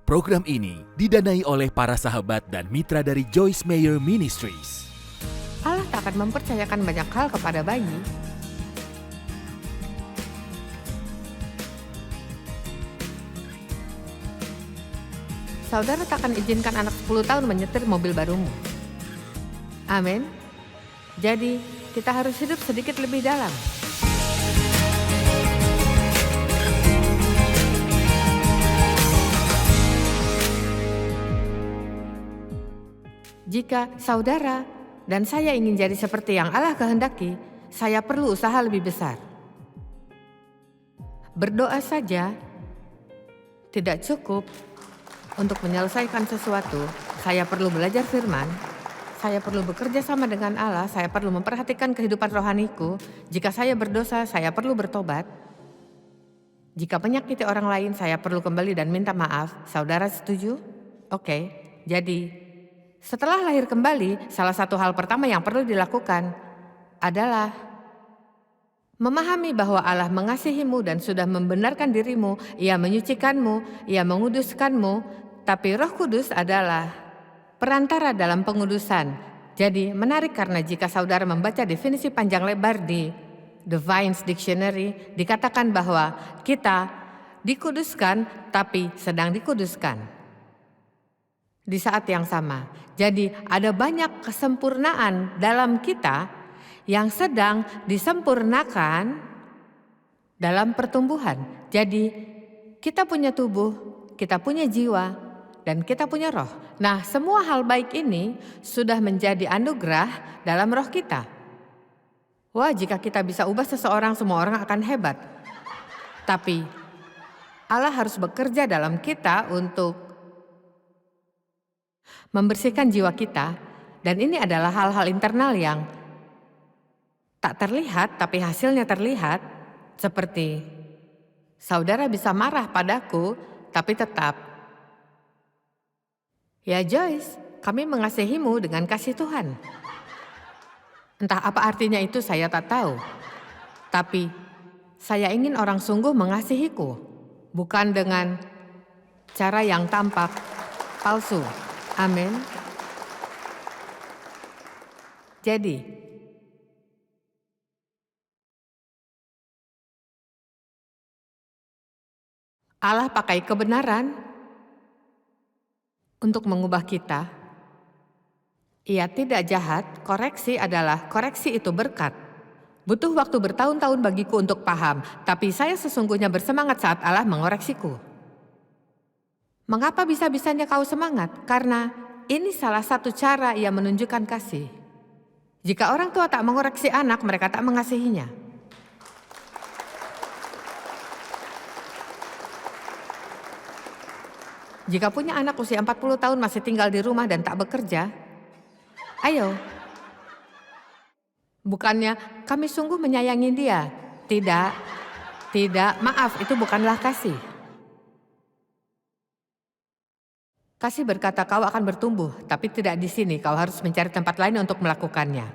Program ini didanai oleh para sahabat dan mitra dari Joyce Meyer Ministries. Allah tak akan mempercayakan banyak hal kepada bayi. Saudara tak akan izinkan anak 10 tahun menyetir mobil barumu. Amin. Jadi, kita harus hidup sedikit lebih dalam. Jika saudara dan saya ingin jadi seperti yang Allah kehendaki, saya perlu usaha lebih besar. Berdoa saja tidak cukup untuk menyelesaikan sesuatu. Saya perlu belajar firman, saya perlu bekerja sama dengan Allah, saya perlu memperhatikan kehidupan rohaniku. Jika saya berdosa, saya perlu bertobat. Jika menyakiti orang lain, saya perlu kembali dan minta maaf. Saudara setuju? Oke, jadi setelah lahir kembali, salah satu hal pertama yang perlu dilakukan adalah memahami bahwa Allah mengasihimu dan sudah membenarkan dirimu, Ia menyucikanmu, Ia menguduskanmu, tapi Roh Kudus adalah perantara dalam pengudusan. Jadi menarik karena jika saudara membaca definisi panjang lebar di The Vine's Dictionary, dikatakan bahwa kita dikuduskan tapi sedang dikuduskan di saat yang sama. Jadi ada banyak kesempurnaan dalam kita yang sedang disempurnakan dalam pertumbuhan. Jadi kita punya tubuh, kita punya jiwa, dan kita punya roh. Nah, semua hal baik ini sudah menjadi anugerah dalam roh kita. Wah, jika kita bisa ubah seseorang, semua orang akan hebat. Tapi Allah harus bekerja dalam kita untuk membersihkan jiwa kita, dan ini adalah hal-hal internal yang tak terlihat tapi hasilnya terlihat, seperti saudara bisa marah padaku tapi tetap, ya Joyce, kami mengasihimu dengan kasih Tuhan. Entah apa artinya itu saya tak tahu, tapi saya ingin orang sungguh mengasihiku, bukan dengan cara yang tampak palsu. Amin. Jadi, Allah pakai kebenaran untuk mengubah kita. Ia tidak jahat, koreksi itu berkat. Butuh waktu bertahun-tahun bagiku untuk paham, tapi saya sesungguhnya bersemangat saat Allah mengoreksiku. Mengapa bisa-bisanya kau semangat? Karena ini salah satu cara Ia menunjukkan kasih. Jika orang tua tak mengoreksi anak, mereka tak mengasihinya. Jika punya anak usia 40 tahun masih tinggal di rumah dan tak bekerja, ayo. Bukannya kami sungguh menyayangi dia. Tidak, maaf, itu bukanlah kasih. Kasih berkata kau akan bertumbuh, tapi tidak di sini, kau harus mencari tempat lain untuk melakukannya.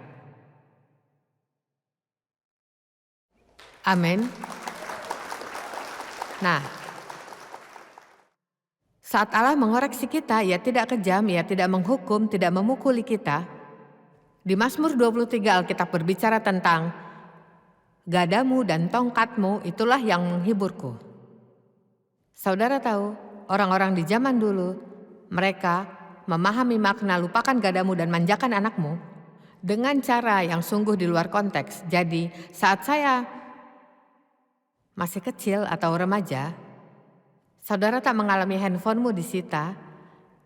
Amin. Nah, saat Allah mengoreksi kita, Ia tidak kejam, Ia tidak menghukum, tidak memukuli kita. Di Mazmur 23 Alkitab berbicara tentang gadamu dan tongkatmu, itulah yang menghiburku. Saudara tahu, orang-orang di zaman dulu, mereka memahami makna lupakan gadamu dan manjakan anakmu dengan cara yang sungguh di luar konteks. Jadi saat saya masih kecil atau remaja, saudara tak mengalami handphonemu disita,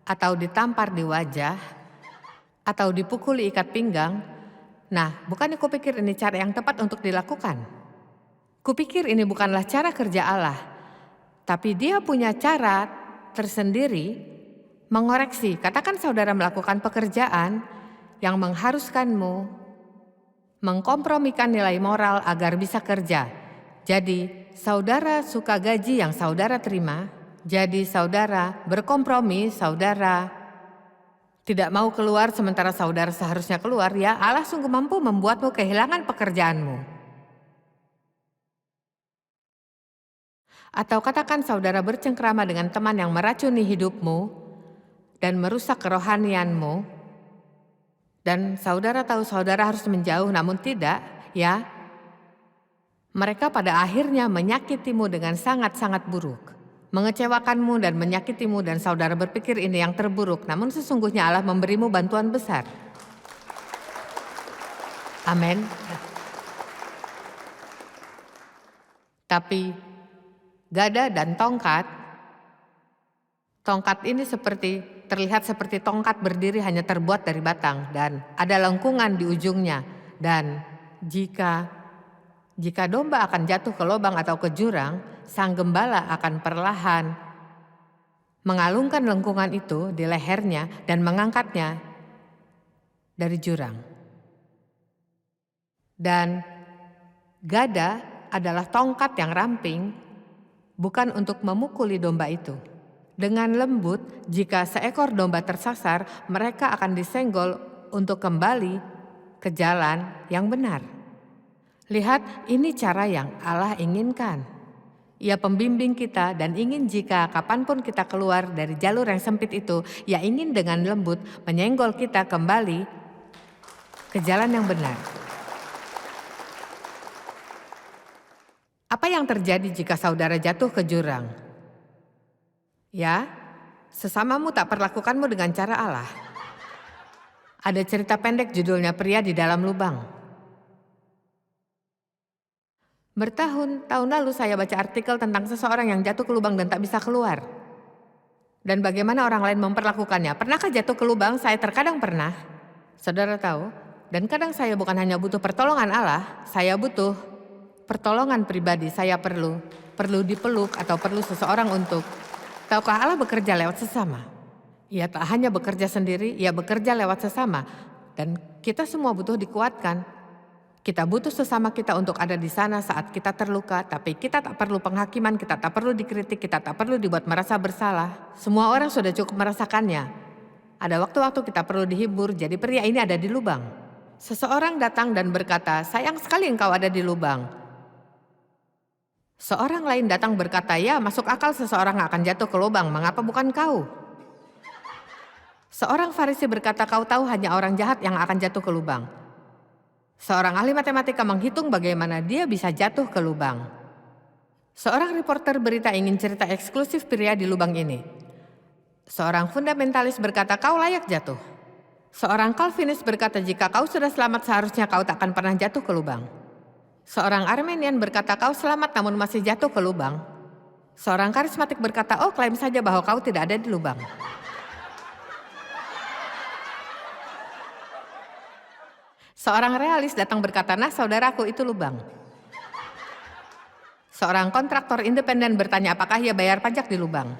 atau ditampar di wajah, atau dipukuli ikat pinggang. Nah, bukannya kupikir ini cara yang tepat untuk dilakukan. Kupikir ini bukanlah cara kerja Allah, tapi Dia punya cara tersendiri mengoreksi. Katakan saudara melakukan pekerjaan yang mengharuskanmu mengkompromikan nilai moral agar bisa kerja. Jadi saudara suka gaji yang saudara terima. Jadi saudara berkompromi, saudara tidak mau keluar sementara saudara seharusnya keluar. Ya, Allah sungguh mampu membuatmu kehilangan pekerjaanmu. Atau katakan saudara bercengkrama dengan teman yang meracuni hidupmu dan merusak kerohanianmu, dan saudara tahu saudara harus menjauh, namun tidak, ya. Mereka pada akhirnya menyakitimu dengan sangat-sangat buruk, mengecewakanmu dan menyakitimu, dan saudara berpikir ini yang terburuk, namun sesungguhnya Allah memberimu bantuan besar. Amin. Tapi gada dan tongkat ini terlihat seperti tongkat berdiri hanya terbuat dari batang dan ada lengkungan di ujungnya. Dan jika domba akan jatuh ke lubang atau ke jurang, sang gembala akan perlahan mengalungkan lengkungan itu di lehernya dan mengangkatnya dari jurang. Dan gada adalah tongkat yang ramping, bukan untuk memukuli domba itu. Dengan lembut, jika seekor domba tersasar, mereka akan disenggol untuk kembali ke jalan yang benar. Lihat, ini cara yang Allah inginkan. Ia pembimbing kita dan ingin jika kapanpun kita keluar dari jalur yang sempit itu, Ia ingin dengan lembut menyenggol kita kembali ke jalan yang benar. Apa yang terjadi jika saudara jatuh ke jurang? Ya, sesamamu tak perlakukanmu dengan cara Allah. Ada cerita pendek judulnya Pria di Dalam Lubang. Bertahun-tahun lalu saya baca artikel tentang seseorang yang jatuh ke lubang dan tak bisa keluar. Dan bagaimana orang lain memperlakukannya. Pernahkah jatuh ke lubang? Saya terkadang pernah. Saudara tahu, dan kadang saya bukan hanya butuh pertolongan Allah, saya butuh pertolongan pribadi. Saya perlu dipeluk atau perlu seseorang untuk. Tahukah Allah bekerja lewat sesama? Ia tak hanya bekerja sendiri, Ia bekerja lewat sesama. Dan kita semua butuh dikuatkan. Kita butuh sesama kita untuk ada di sana saat kita terluka, tapi kita tak perlu penghakiman, kita tak perlu dikritik, kita tak perlu dibuat merasa bersalah. Semua orang sudah cukup merasakannya. Ada waktu-waktu kita perlu dihibur, jadi pria ini ada di lubang. Seseorang datang dan berkata, "Sayang sekali engkau ada di lubang." Seorang lain datang berkata, "Ya, masuk akal seseorang akan jatuh ke lubang, mengapa bukan kau?" Seorang Farisi berkata, "Kau tahu hanya orang jahat yang akan jatuh ke lubang." Seorang ahli matematika menghitung bagaimana dia bisa jatuh ke lubang. Seorang reporter berita ingin cerita eksklusif pria di lubang ini. Seorang fundamentalis berkata, "Kau layak jatuh." Seorang Calvinis berkata, "Jika kau sudah selamat seharusnya kau tak akan pernah jatuh ke lubang." Seorang Armenian berkata, "Kau selamat namun masih jatuh ke lubang." Seorang karismatik berkata, "Oh, klaim saja bahwa kau tidak ada di lubang." Seorang realis datang berkata, "Nah, saudaraku, itu lubang." Seorang kontraktor independen bertanya apakah ia bayar pajak di lubang.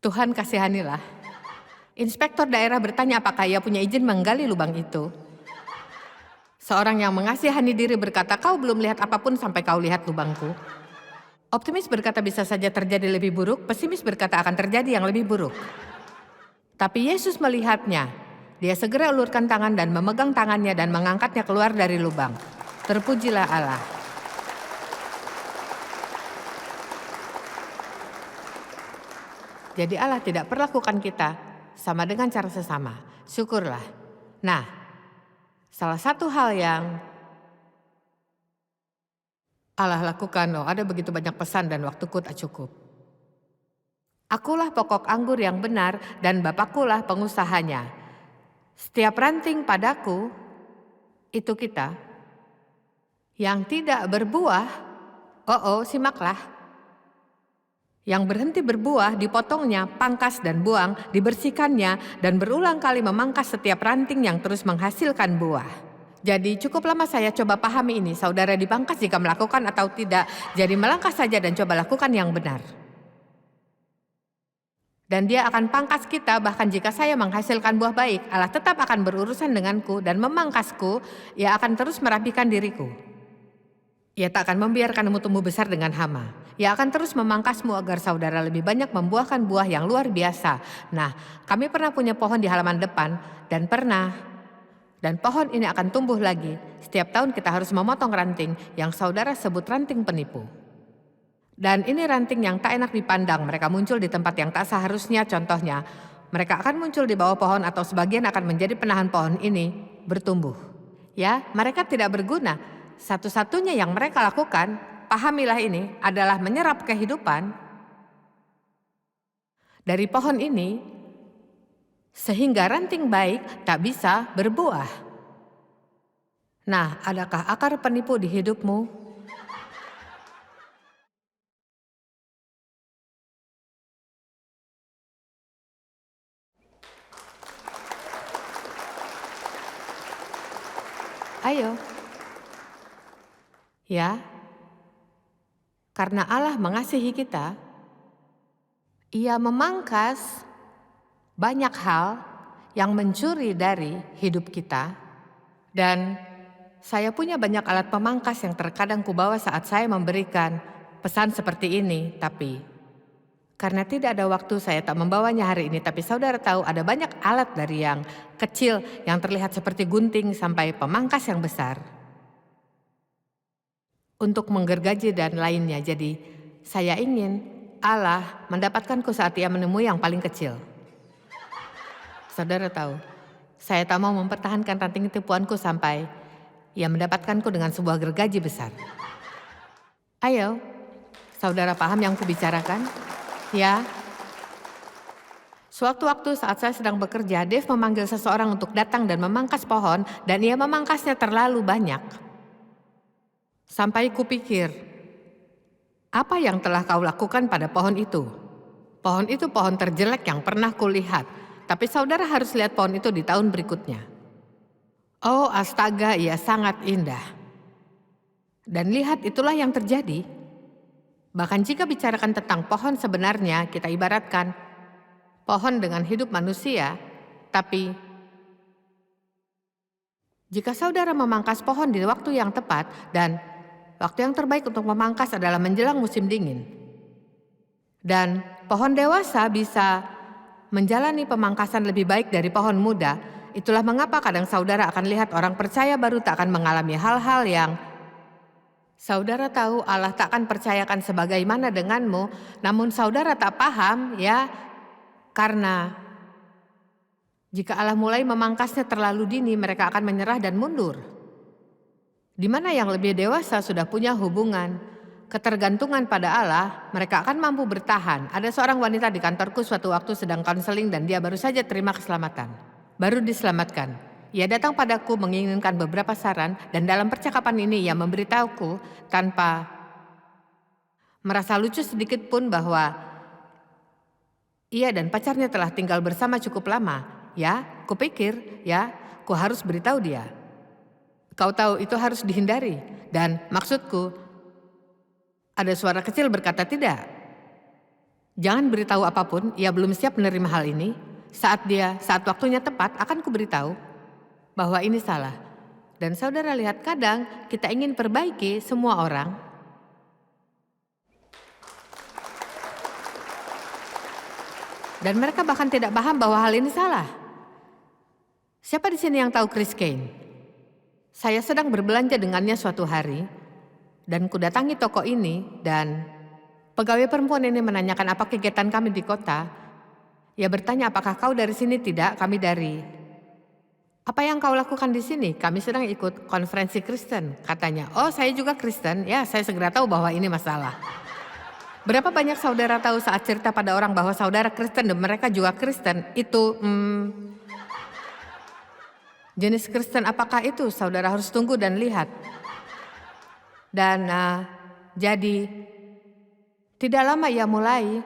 Tuhan kasihanilah. Inspektor daerah bertanya apakah ia punya izin menggali lubang itu. Seorang yang mengasihani diri berkata, "Kau belum lihat apapun sampai kau lihat lubangku." Optimis berkata bisa saja terjadi lebih buruk, pesimis berkata akan terjadi yang lebih buruk. Tapi Yesus melihatnya. Dia segera ulurkan tangan dan memegang tangannya dan mengangkatnya keluar dari lubang. Terpujilah Allah. Jadi Allah tidak perlakukan kita sama dengan cara sesama. Syukurlah. Nah, salah satu hal yang Allah lakukan, ada begitu banyak pesan dan waktuku tak cukup. Akulah pokok anggur yang benar dan Bapakkulah pengusahanya. Setiap ranting padaku, itu kita, yang tidak berbuah, simaklah. Yang berhenti berbuah dipotongnya, pangkas dan buang, dibersihkannya dan berulang kali memangkas setiap ranting yang terus menghasilkan buah. Jadi cukup lama saya coba pahami ini, saudara dipangkas jika melakukan atau tidak, jadi melangkah saja dan coba lakukan yang benar. Dan dia akan pangkas kita bahkan jika saya menghasilkan buah baik, Allah tetap akan berurusan denganku dan memangkasku, Ia akan terus merapikan diriku. Ia tak akan membiarkanmu tumbuh besar dengan hama. Ia akan terus memangkasmu agar saudara lebih banyak membuahkan buah yang luar biasa. Nah, kami pernah punya pohon di halaman depan dan pohon ini akan tumbuh lagi. Setiap tahun kita harus memotong ranting yang saudara sebut ranting penipu. Dan ini ranting yang tak enak dipandang, mereka muncul di tempat yang tak seharusnya. Contohnya, mereka akan muncul di bawah pohon atau sebagian akan menjadi penahan pohon ini bertumbuh. Ya, mereka tidak berguna. Satu-satunya yang mereka lakukan, pahamilah ini, adalah menyerap kehidupan dari pohon ini sehingga ranting baik tak bisa berbuah. Nah, adakah akar penipu di hidupmu? Ayo. Ya, karena Allah mengasihi kita, Ia memangkas banyak hal yang mencuri dari hidup kita. Dan saya punya banyak alat pemangkas yang terkadang kubawa saat saya memberikan pesan seperti ini, tapi karena tidak ada waktu saya tak membawanya hari ini. Tapi saudara tahu ada banyak alat dari yang kecil yang terlihat seperti gunting sampai pemangkas yang besar untuk menggergaji dan lainnya. Jadi saya ingin Allah mendapatkanku saat Ia menemui yang paling kecil. Saudara tahu, saya tak mau mempertahankan ranting tipuanku sampai Ia mendapatkanku dengan sebuah gergaji besar. Ayo, saudara paham yang kubicarakan? Ya. Sewaktu-waktu saat saya sedang bekerja, Dave memanggil seseorang untuk datang dan memangkas pohon, dan ia memangkasnya terlalu banyak. Sampai kupikir, apa yang telah kau lakukan pada pohon itu? Pohon itu pohon terjelek yang pernah kulihat, tapi saudara harus lihat pohon itu di tahun berikutnya. Oh astaga, ia sangat indah. Dan lihat, itulah yang terjadi. Bahkan jika bicarakan tentang pohon sebenarnya, kita ibaratkan pohon dengan hidup manusia, tapi jika saudara memangkas pohon di waktu yang tepat, dan waktu yang terbaik untuk memangkas adalah menjelang musim dingin. Dan pohon dewasa bisa menjalani pemangkasan lebih baik dari pohon muda. Itulah mengapa kadang saudara akan lihat orang percaya baru tak akan mengalami hal-hal yang saudara tahu Allah tak akan percayakan sebagaimana denganmu, namun saudara tak paham, ya, karena jika Allah mulai memangkasnya terlalu dini, mereka akan menyerah dan mundur. Di mana yang lebih dewasa sudah punya hubungan ketergantungan pada Allah, mereka akan mampu bertahan. Ada seorang wanita di kantorku suatu waktu sedang konseling dan dia baru saja terima keselamatan. Baru diselamatkan. Ia datang padaku menginginkan beberapa saran dan dalam percakapan ini ia memberitahuku tanpa merasa lucu sedikit pun bahwa ia dan pacarnya telah tinggal bersama cukup lama. Ya, kupikir, ya, ku harus beritahu dia. Kau tahu itu harus dihindari. Dan maksudku, ada suara kecil berkata tidak. Jangan beritahu apapun, ia belum siap menerima hal ini. Saat waktunya tepat akan kuberitahu bahwa ini salah. Dan saudara lihat, kadang kita ingin perbaiki semua orang. Dan mereka bahkan tidak paham bahwa hal ini salah. Siapa di sini yang tahu Chris Kane? Saya sedang berbelanja dengannya suatu hari, dan kudatangi toko ini, dan pegawai perempuan ini menanyakan apa kegiatan kami di kota. Ia bertanya, apakah kau dari sini? Tidak, kami dari. Apa yang kau lakukan di sini? Kami sedang ikut konferensi Kristen, katanya. Oh, saya juga Kristen. Ya, saya segera tahu bahwa ini masalah. Berapa banyak saudara tahu saat cerita pada orang bahwa saudara Kristen dan mereka juga Kristen, itu jenis Kristen apakah itu? Saudara harus tunggu dan lihat. Dan jadi tidak lama ia mulai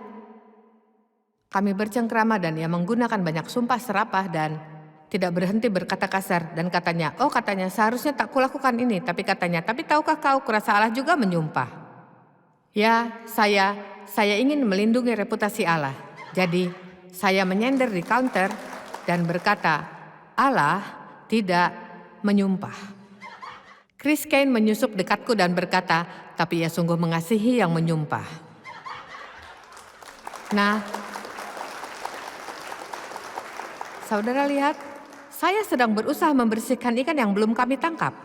kami bercengkrama dan ia menggunakan banyak sumpah serapah dan tidak berhenti berkata kasar. Dan katanya, oh katanya seharusnya tak kulakukan ini. Tapi katanya, tapi tahukah kau kurasa Allah juga menyumpah. Ya, saya ingin melindungi reputasi Allah. Jadi saya menyender di counter dan berkata, Allah tidak menyumpah. Chris Kane menyusup dekatku dan berkata, tapi ia sungguh mengasihi yang menyumpah. Nah, saudara lihat, saya sedang berusaha membersihkan ikan yang belum kami tangkap.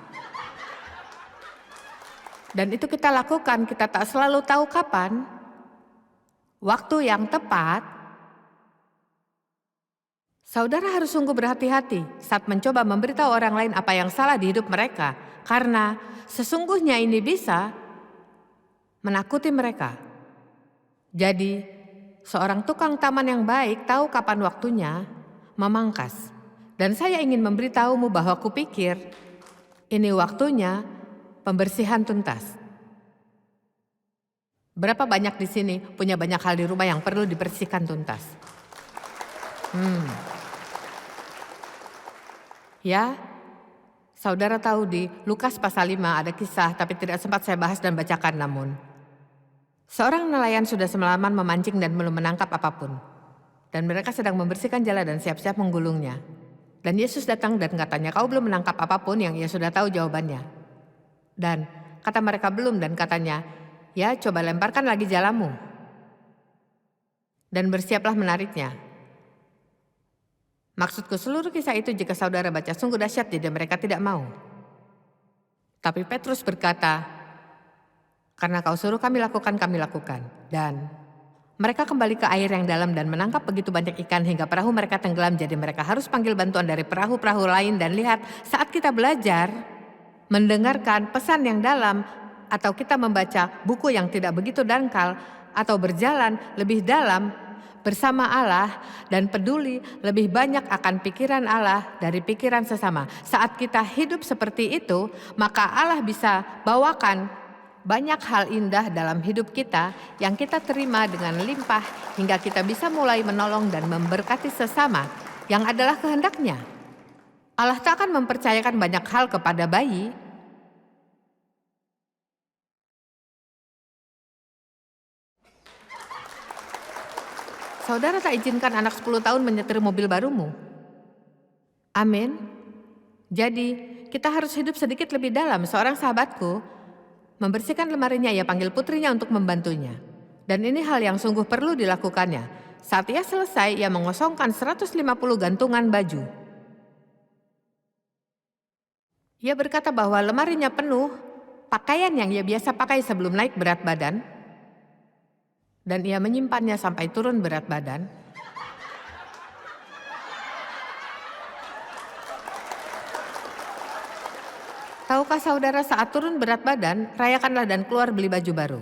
Dan itu kita lakukan, kita tak selalu tahu kapan, waktu yang tepat. Saudara harus sungguh berhati-hati saat mencoba memberitahu orang lain apa yang salah di hidup mereka, karena sesungguhnya ini bisa menakuti mereka. Jadi, seorang tukang taman yang baik tahu kapan waktunya memangkas. Dan saya ingin memberitahumu bahwa kupikir ini waktunya pembersihan tuntas. Berapa banyak di sini punya banyak hal di rumah yang perlu dibersihkan tuntas? Ya, saudara tahu di Lukas pasal 5 ada kisah, tapi tidak sempat saya bahas dan bacakan namun. Seorang nelayan sudah semalaman memancing dan belum menangkap apapun. Dan mereka sedang membersihkan jala dan siap-siap menggulungnya. Dan Yesus datang dan katanya, kau belum menangkap apapun, yang ia sudah tahu jawabannya. Dan kata mereka belum, dan katanya, ya coba lemparkan lagi jalamu. Dan bersiaplah menariknya. Maksudku seluruh kisah itu jika saudara baca sungguh dahsyat, jadi mereka tidak mau. Tapi Petrus berkata, karena kau suruh kami lakukan, kami lakukan. Dan mereka kembali ke air yang dalam dan menangkap begitu banyak ikan hingga perahu mereka tenggelam. Jadi mereka harus panggil bantuan dari perahu-perahu lain. Dan lihat, saat kita belajar mendengarkan pesan yang dalam, atau kita membaca buku yang tidak begitu dangkal, atau berjalan lebih dalam bersama Allah dan peduli lebih banyak akan pikiran Allah dari pikiran sesama. Saat kita hidup seperti itu, maka Allah bisa bawakan banyak hal indah dalam hidup kita yang kita terima dengan limpah hingga kita bisa mulai menolong dan memberkati sesama yang adalah kehendaknya. Allah tak akan mempercayakan banyak hal kepada bayi. Saudara tak izinkan anak 10 tahun menyetir mobil barumu. Amin. Jadi, kita harus hidup sedikit lebih dalam. Seorang sahabatku membersihkan lemarinya, ia panggil putrinya untuk membantunya. Dan ini hal yang sungguh perlu dilakukannya. Saat ia selesai, ia mengosongkan 150 gantungan baju. Ia berkata bahwa lemarinya penuh pakaian yang ia biasa pakai sebelum naik berat badan. Dan ia menyimpannya sampai turun berat badan. Tahukah saudara, saat turun berat badan, rayakanlah dan keluar beli baju baru.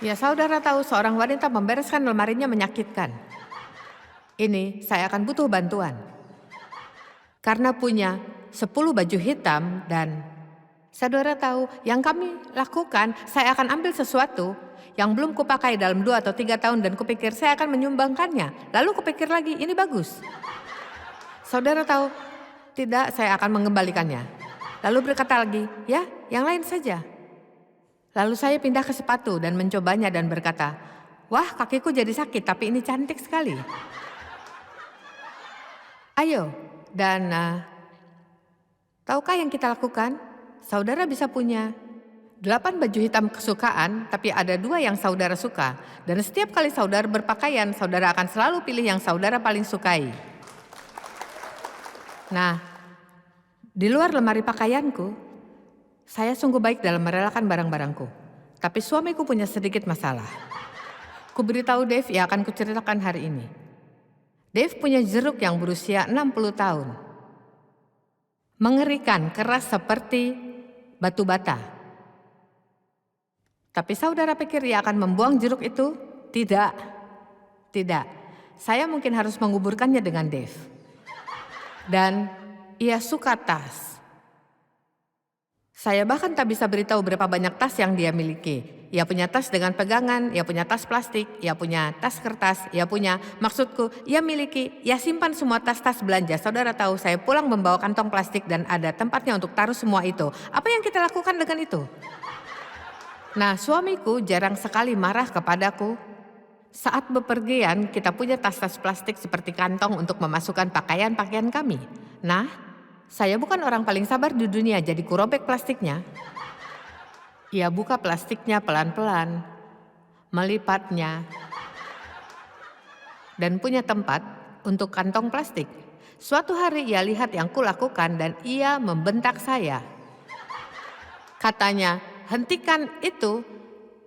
Ya, saudara tahu seorang wanita membereskan lemarinya menyakitkan. Ini saya akan butuh bantuan. Karena punya 10 baju hitam dan saudara tahu yang kami lakukan, saya akan ambil sesuatu yang belum kupakai dalam 2 atau 3 tahun dan kupikir saya akan menyumbangkannya. Lalu kupikir lagi, ini bagus. Saudara tahu, tidak, saya akan mengembalikannya. Lalu berkata lagi, ya, yang lain saja. Lalu saya pindah ke sepatu dan mencobanya dan berkata, wah, kakiku jadi sakit, tapi ini cantik sekali. Ayo, dan tahukah yang kita lakukan? Saudara bisa punya 8 baju hitam kesukaan, tapi ada 2 yang saudara suka. Dan setiap kali saudara berpakaian, saudara akan selalu pilih yang saudara paling sukai. Nah, di luar lemari pakaianku, saya sungguh baik dalam merelakan barang-barangku. Tapi suamiku punya sedikit masalah. Kuberitahu Dave, ia akan kuceritakan hari ini. Dave punya jeruk yang berusia 60 tahun. Mengerikan, keras seperti batu bata. Tapi saudara pikir ia akan membuang jeruk itu? Tidak. Tidak. Saya mungkin harus menguburkannya dengan Dave. Dan ia suka tas. Saya bahkan tak bisa beritahu berapa banyak tas yang dia miliki. Ia punya tas dengan pegangan, ia punya tas plastik, ia punya tas kertas, ia simpan semua tas-tas belanja. Saudara tahu, saya pulang membawa kantong plastik dan ada tempatnya untuk taruh semua itu. Apa yang kita lakukan dengan itu? Nah, suamiku jarang sekali marah kepadaku. Saat bepergian, kita punya tas-tas plastik seperti kantong untuk memasukkan pakaian-pakaian kami. Nah, saya bukan orang paling sabar di dunia, jadi kurobek plastiknya. Ia buka plastiknya pelan-pelan, melipatnya, dan punya tempat untuk kantong plastik. Suatu hari ia lihat yang kulakukan dan ia membentak saya. Katanya, hentikan itu,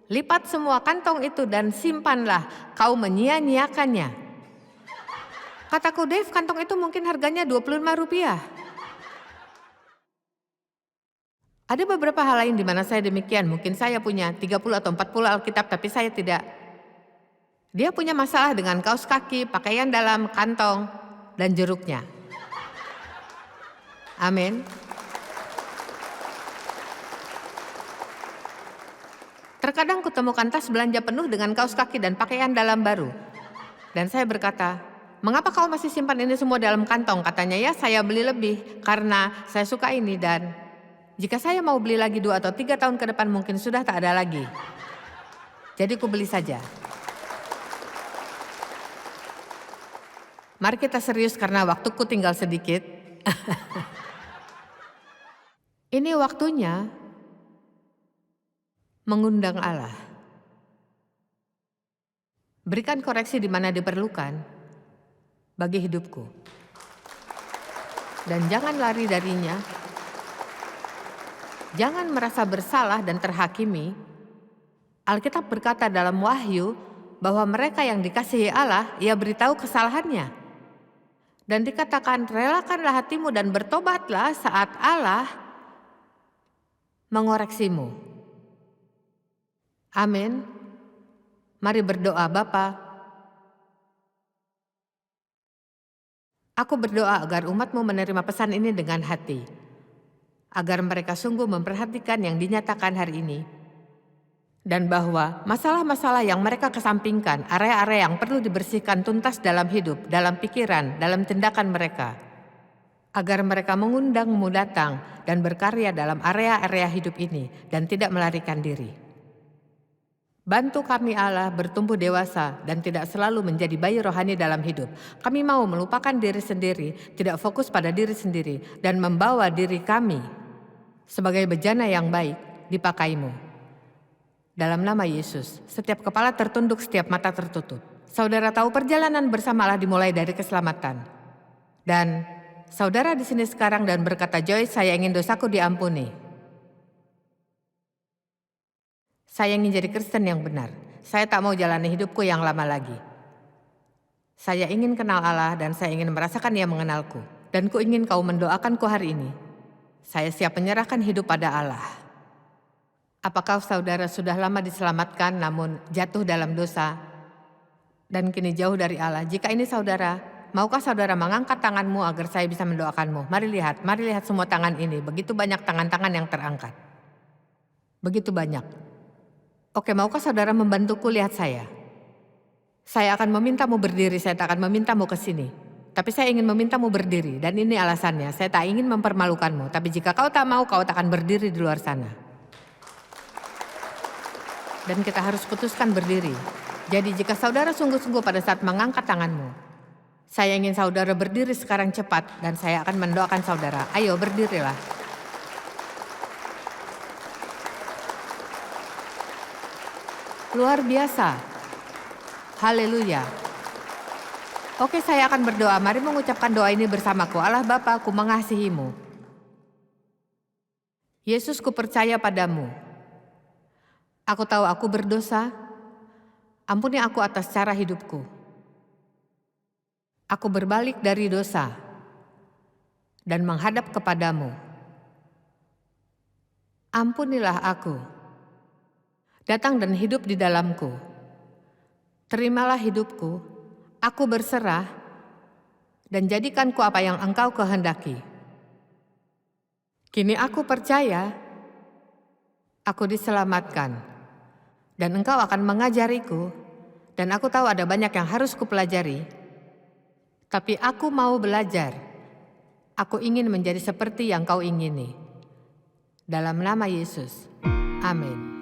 lipat semua kantong itu dan simpanlah, kau menyia-nyiakannya. Kataku, Dave, kantong itu mungkin harganya Rp25. Ada beberapa hal lain di mana saya demikian. Mungkin saya punya 30 atau 40 Alkitab, tapi saya tidak. Dia punya masalah dengan kaos kaki, pakaian dalam, kantong, dan jeruknya. Amin. Terkadang kutemukan tas belanja penuh dengan kaos kaki dan pakaian dalam baru. Dan saya berkata, mengapa kau masih simpan ini semua dalam kantong? Katanya, ya saya beli lebih karena saya suka ini, dan jika saya mau beli lagi 2 atau 3 tahun ke depan mungkin sudah tak ada lagi. Jadi ku beli saja. Mari kita serius karena waktuku tinggal sedikit. Ini waktunya mengundang Allah. Berikan koreksi di mana diperlukan bagi hidupku. Dan jangan lari darinya. Jangan merasa bersalah dan terhakimi. Alkitab berkata dalam Wahyu bahwa mereka yang dikasihi Allah, Ia beritahu kesalahannya. Dan dikatakan, relakanlah hatimu dan bertobatlah saat Allah mengoreksimu. Amin. Mari berdoa. Bapa, aku berdoa agar umat-Mu menerima pesan ini dengan hati, agar mereka sungguh memperhatikan yang dinyatakan hari ini, dan bahwa masalah-masalah yang mereka kesampingkan, area-area yang perlu dibersihkan tuntas dalam hidup, dalam pikiran, dalam tindakan mereka, agar mereka mengundang-Mu datang dan berkarya dalam area-area hidup ini dan tidak melarikan diri. Bantu kami Allah bertumbuh dewasa dan tidak selalu menjadi bayi rohani dalam hidup. Kami mau melupakan diri sendiri, tidak fokus pada diri sendiri, dan membawa diri kami sebagai bejana yang baik dipakai-Mu. Dalam nama Yesus, setiap kepala tertunduk, setiap mata tertutup. Saudara tahu perjalanan bersama Allah dimulai dari keselamatan. Dan saudara di sini sekarang dan berkata, Joyce, saya ingin dosaku diampuni. Saya ingin jadi Kristen yang benar. Saya tak mau jalani hidupku yang lama lagi. Saya ingin kenal Allah dan saya ingin merasakan Ia mengenalku. Dan ku ingin kau mendoakanku hari ini. Saya siap menyerahkan hidup pada Allah. Apakah saudara sudah lama diselamatkan namun jatuh dalam dosa dan kini jauh dari Allah? Jika ini saudara, maukah saudara mengangkat tanganmu agar saya bisa mendoakanmu? Mari lihat semua tangan ini. Begitu banyak tangan-tangan yang terangkat. Begitu banyak. Oke, maukah saudara membantuku lihat saya? Saya akan memintamu berdiri, saya tak akan memintamu ke sini. Tapi saya ingin memintamu berdiri, dan ini alasannya, saya tak ingin mempermalukanmu. Tapi jika kau tak mau, kau tak akan berdiri di luar sana. Dan kita harus putuskan berdiri. Jadi jika saudara sungguh-sungguh pada saat mengangkat tanganmu, saya ingin saudara berdiri sekarang cepat, dan saya akan mendoakan saudara. Ayo berdirilah. Luar biasa. Haleluya. Oke, saya akan berdoa. Mari mengucapkan doa ini bersamaku. Allah Bapa, ku mengasihi-Mu. Yesus, ku percaya padamu. Aku tahu aku berdosa. Ampuni aku atas cara hidupku. Aku berbalik dari dosa dan menghadap kepadamu. Ampunilah aku. Datang dan hidup di dalamku. Terimalah hidupku, aku berserah, dan jadikanku apa yang Engkau kehendaki. Kini aku percaya, aku diselamatkan, dan Engkau akan mengajariku, dan aku tahu ada banyak yang harus kupelajari. Tapi aku mau belajar, aku ingin menjadi seperti yang Kau ingini. Dalam nama Yesus, amin.